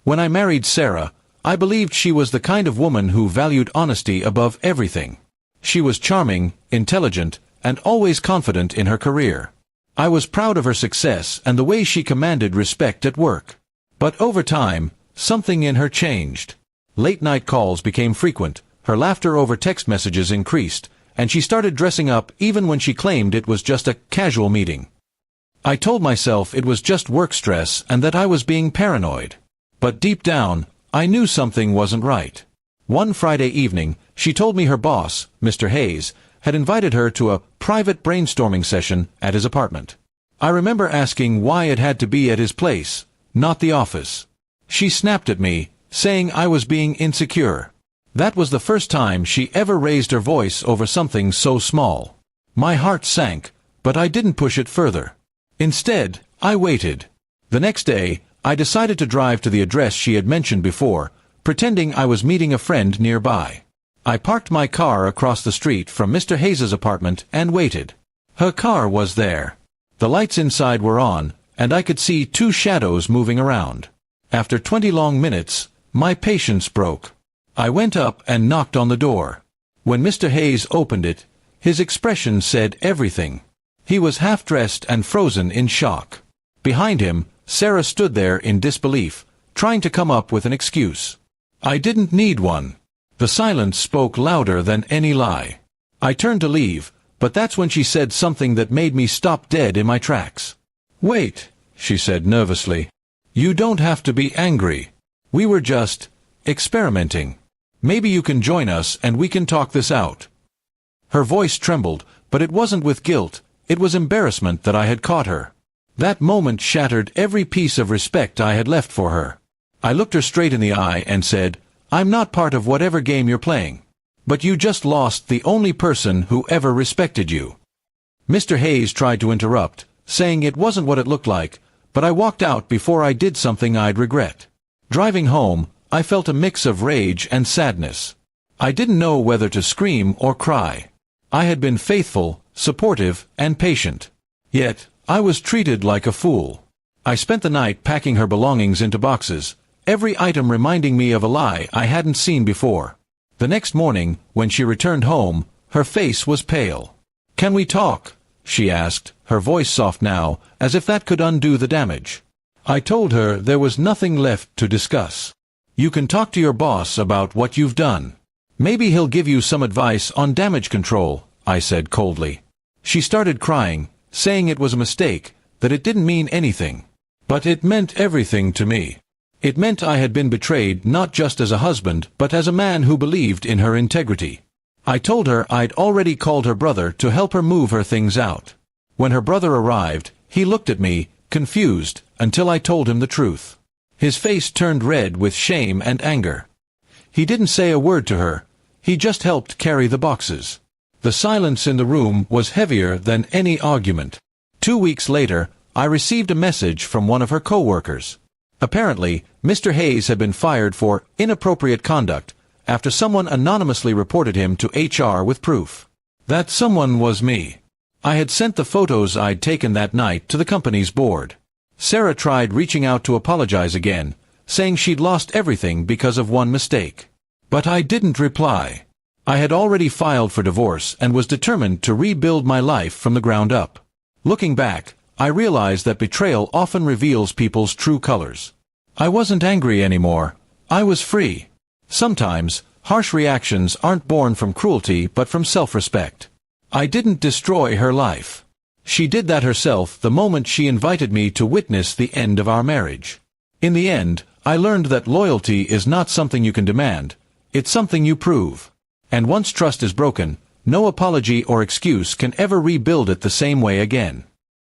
When I married Sarah, I believed she was the kind of woman who valued honesty above everything. She was charming, intelligent, and always confident in her career. I was proud of her success and the way she commanded respect at work. But over time, something in her changed. Late-night calls became frequent, her laughter over text messages increased, and she started dressing up even when she claimed it was just a casual meeting. I told myself it was just work stress and that I was being paranoid. But deep down, I knew something wasn't right. One Friday evening, she told me her boss, Mr. Hayes, had invited her to a private brainstorming session at his apartment. I remember asking why it had to be at his place, not the office. She snapped at me, saying I was being insecure. That was the first time she ever raised her voice over something so small. My heart sank, but I didn't push it further. Instead, I waited. The next day, I decided to drive to the address she had mentioned before, pretending I was meeting a friend nearby. I parked my car across the street from Mr. Hayes' apartment and waited. Her car was there. The lights inside were on, and I could see two shadows moving around. After 20 long minutes, my patience broke. I went up and knocked on the door. When Mr. Hayes opened it, his expression said everything. He was half-dressed and frozen in shock. Behind him, Sarah stood there in disbelief, trying to come up with an excuse. I didn't need one. The silence spoke louder than any lie. I turned to leave, but that's when she said something that made me stop dead in my tracks. "Wait," she said nervously. "You don't have to be angry. We were just experimenting. Maybe you can join us and we can talk this out." Her voice trembled, but it wasn't with guilt, it was embarrassment that I had caught her. That moment shattered every piece of respect I had left for her. I looked her straight in the eye and said, "I'm not part of whatever game you're playing. But you just lost the only person who ever respected you." Mr. Hayes tried to interrupt, saying it wasn't what it looked like, but I walked out before I did something I'd regret. Driving home, I felt a mix of rage and sadness. I didn't know whether to scream or cry. I had been faithful, supportive, and patient. Yet, I was treated like a fool. I spent the night packing her belongings into boxes, every item reminding me of a lie I hadn't seen before. The next morning, when she returned home, her face was pale. "Can we talk?" she asked, her voice soft now, as if that could undo the damage. I told her there was nothing left to discuss. "You can talk to your boss about what you've done. Maybe he'll give you some advice on damage control," I said coldly. She started crying, saying it was a mistake, that it didn't mean anything. But it meant everything to me. It meant I had been betrayed not just as a husband, but as a man who believed in her integrity. I told her I'd already called her brother to help her move her things out. When her brother arrived, he looked at me, confused, until I told him the truth. His face turned red with shame and anger. He didn't say a word to her. He just helped carry the boxes. The silence in the room was heavier than any argument. 2 weeks later, I received a message from one of her co-workers. Apparently, Mr. Hayes had been fired for inappropriate conduct after someone anonymously reported him to HR with proof. That someone was me. I had sent the photos I'd taken that night to the company's board. Sarah tried reaching out to apologize again, saying she'd lost everything because of one mistake. But I didn't reply. I had already filed for divorce and was determined to rebuild my life from the ground up. Looking back, I realized that betrayal often reveals people's true colors. I wasn't angry anymore. I was free. Sometimes, harsh reactions aren't born from cruelty but from self-respect. I didn't destroy her life. She did that herself the moment she invited me to witness the end of our marriage. In the end, I learned that loyalty is not something you can demand. It's something you prove. And once trust is broken, no apology or excuse can ever rebuild it the same way again.